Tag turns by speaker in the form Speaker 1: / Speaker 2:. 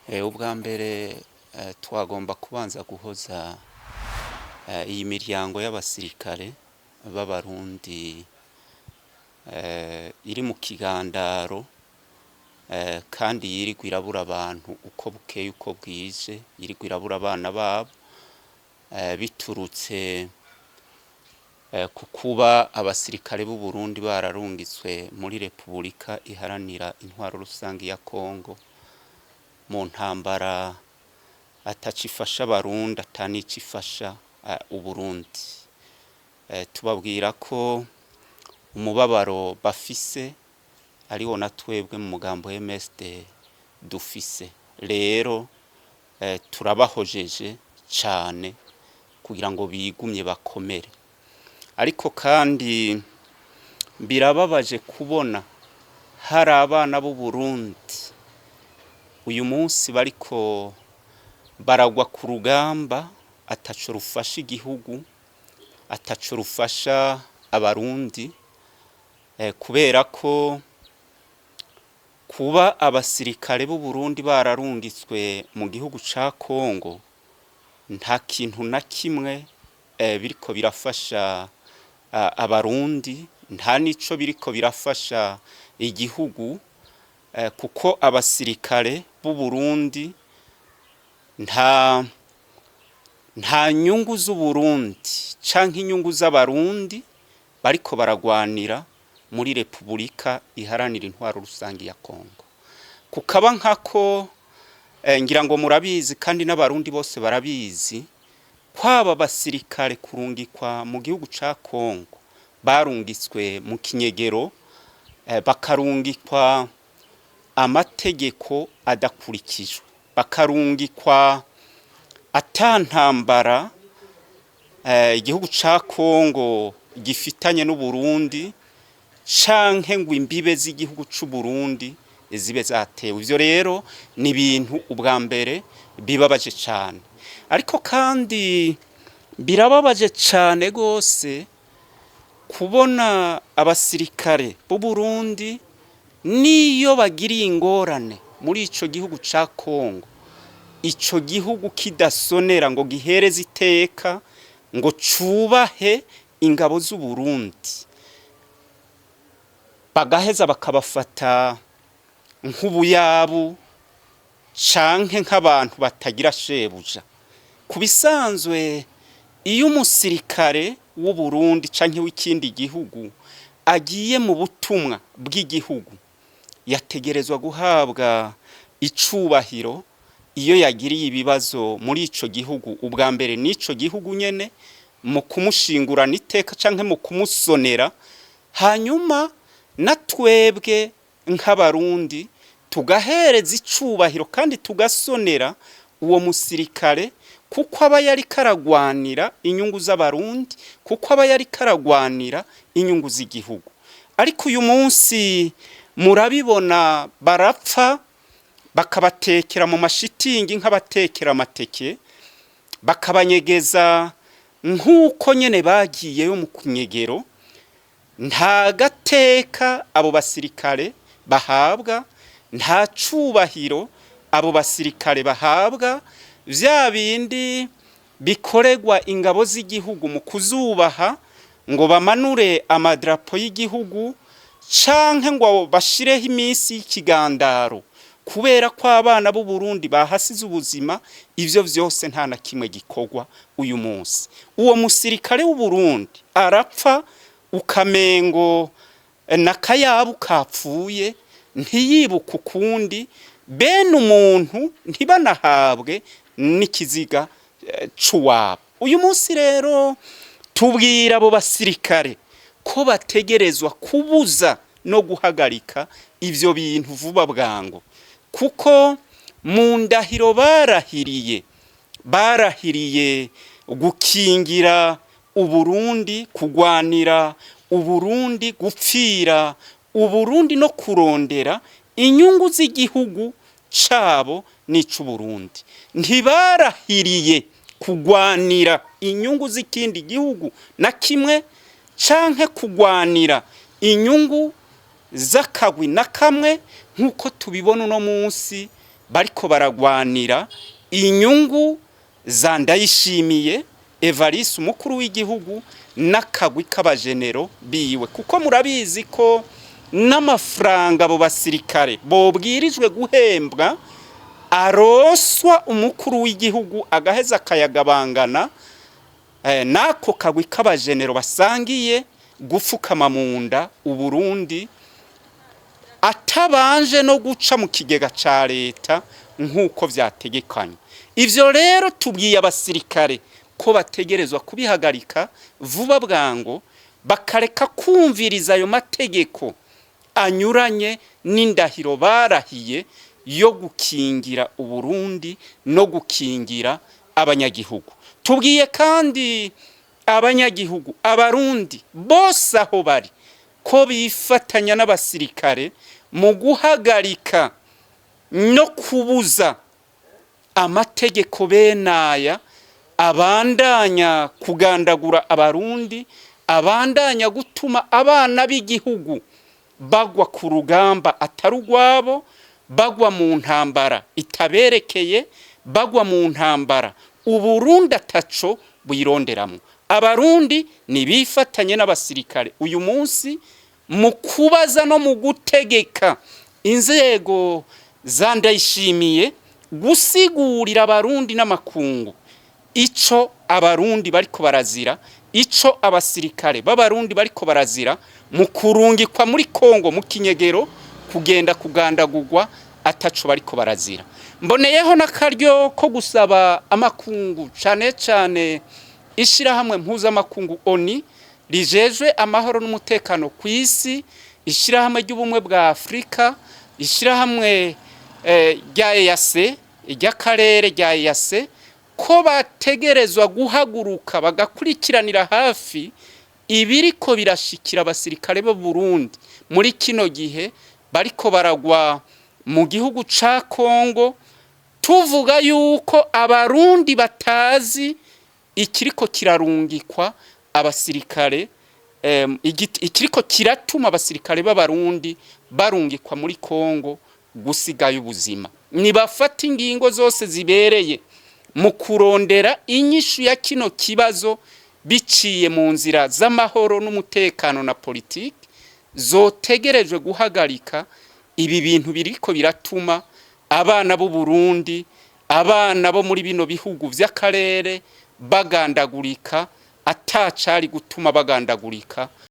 Speaker 1: Ubwa mbere twagomba kubanza guhoza iyi miryango y'abasirikare b'abarundi iri mu kigandaro kandi yirigwa irabura abantu uko bukeye uko bwije, yirigwa irabura abana babo biturutse ku kuba abasirikare b'u Burundi bararungitswe muri Repubulika iharanira intwaro rusangi ya Kongo mu ntambara atacifasha abarundi atanicifasha Uburundi. Tubabwira ko umubabaro bafise ariwo na twebwe mu mugambo MSD dufise. Rero turabahojeje cane kugira ngo bigumye bakomere. Ariko kandi birababaje kubona hari abana b'u Burundi uyu munsi bariko baragwa ku rugamba ataco rufasha igihugu, ataco rufasha abarundi, kubera ko kuba abasirikare b'u Burundi bararungitswe mu gihugu ca Kongo nta kintu na kimwe biriko birafasha abarundi, nta nico biriko birafasha igihugu, kuko abasirikare b'u Burundi nta nyungu z'u Burundi canke inyungu z'abarundi bariko baragwanira muri Repubulika iharanira intwaro rusangi ya Kongo. Kukaba nkako ngira ngo murabizi kandi n'abarundi bose barabizi kwaba basirikare kurungikwa mu gihugu ca Kongo barungitswe mu kinyegero, bakarungikwa amategeko adakurikijwe, bakarungikwa atantambara igihugu ca Kongo gifitanye n'u Burundi canke ngo imbibe z'igihugu c'u Burundi zibe zatewe. Ivyo rero ni ibintu ubwa mbere bibabaje cane, ariko kandi birababaje cane gose kubona abasirikare b'u Burundi niyo bagiriye ingorane muri ico gihugu ca Kongo, ico gihugu kidasonera ngo gihereze iteka ngo cubahe ingabo z'u Burundi, bagaheza bakabafata nk'ubuyabu canke nk'abantu batagira shebuja. Kubisanzwe iyo umusirikare w'u Burundi canke w'ikindi gihugu agiye mu butumwa bw'igihugu yategerezwa guhabwa icubahiro iyo yagiriye ibibazo muri ico gihugu, ubwa mbere n'ico gihugu nyene mu kumushingurana iteka canke mu kumusonera, hanyuma na twebwe nk'abarundi tugahereza icubahiro kandi tugasonera uwo musirikare, kuko aba yari karagwanira inyungu z'abarundi, kuko aba yari karagwanira inyungu z'igihugu. Ariko uyu munsi murabibona barapfa bakabatekera mu mashitingi nk'abatekera amateke, bakabanyegeza nk'uko nyene bagiyeyo mu kunyegero. Nta gateka abo basirikare bahabwa, nta cubahiro abo basirikare bahabwa, vya bindi bikoregwa ingabo z'igihugu mu kuzubaha ngo bamanure amadrapo y'igihugu canke ngo bashireho iminsi y'ikigandaro kubera ko abana b'u Burundi bahasize ubuzima. Ivyo vyose nta na kimwe gikorwa uyu munsi. Uwo musirikare w'u Burundi arapfa ukamengo nakayabu kapfuye, ntiyibuka ukundi, bene umuntu ntibanahabwe n'ikiziga c'uwabo. Uyu munsi rero tubwira abo basirikare ko bategerezwa kubuza no guhagarika ivyo bintu vuba bwango, kuko mu ndahiro barahiriye gukingira Uburundi, kugwanira Uburundi, gupfira Uburundi no kurondera inyungu z'igihugu cabo n'icu Burundi. Ntibarahiriye kugwanira inyungu z'ikindi gihugu na kimwe canke kugwanira inyungu z'akagwi na kamwe, nk'uko tubibona uno munsi bariko baragwanira inyungu za Ndayishimiye Evariste umukuru w'igihugu n'akagwi k'abajenero biwe, kuko murabizi ko n'amafaranga abo basirikare bobwirijwe guhembwa aroswa umukuru w'igihugu agaheza akayagabangana nako kagwi k'abajenero basangiye gufukama munda Uburundi atabanje no guca mu kigega ca leta nk'uko vyategekanye. Ivyo rero tubwiye abasirikare ko bategerezwa kubihagarika vuba bwango, bakareka kumviriza ayo mategeko anyuranye n'indahiro barahiye yo gukingira Uburundi no gukingira abanyagihugu. Tubwiye kandi abanyagihugu abarundi bose aho bari ko bifatanya n'abasirikare mu guhagarika no kubuza amategeko benaya abandanya kugandagura abarundi, abandanya gutuma abana b'igihugu bagwa ku rugamba atarugwabo, bagwa mu ntambara itaberekeye, bagwa mu ntambara Uburundi ataco buyironderamo. Abarundi nibifatanye n'abasirikare uyu munsi mu kubaza no mu gutegeka inzego za Ndayishimiye gusigurira abarundi n'amakungu ico abarundi bariko barazira, ico abasirikare b'abarundi bariko barazira mu kurungikwa muri Kongo mu kinyegero kugenda kugandagurwa ataco bariko barazira. Mboneyeho n'akaryo ko gusaba amakungu cane cane ishirahamwe mpuzamakungu ONU rijejwe amahoro n'umutekano ku isi, ishirahamwe ry'ubumwe bwa Afrika, ishirahamwe rya EAC, ry'akarere rya EAC, ko bategerezwa guhaguruka bagakurikiranira hafi ibiriko birashikira abasirikare b'u Burundi muri kino gihe bariko baragwa mu gihugu ca Kongo, tuvuga yuko abarundi batazi ikiriko kirarungikwa abasirikare, ikiriko kiratuma abasirikare b'abarundi barungikwa muri Kongo gusigayo ubuzima. Nibafata ingingo zose zibereye mu kurondera inyishu ya kino kibazo biciye mu nzira z'amahoro n'umutekano na politiki, zotegerejwe guhagarika ibi bintu biriko biratuma abana b'u Burundi, abana bo muri bino bihugu vy'akarere bagandagurika atacari gutuma bagandagurika.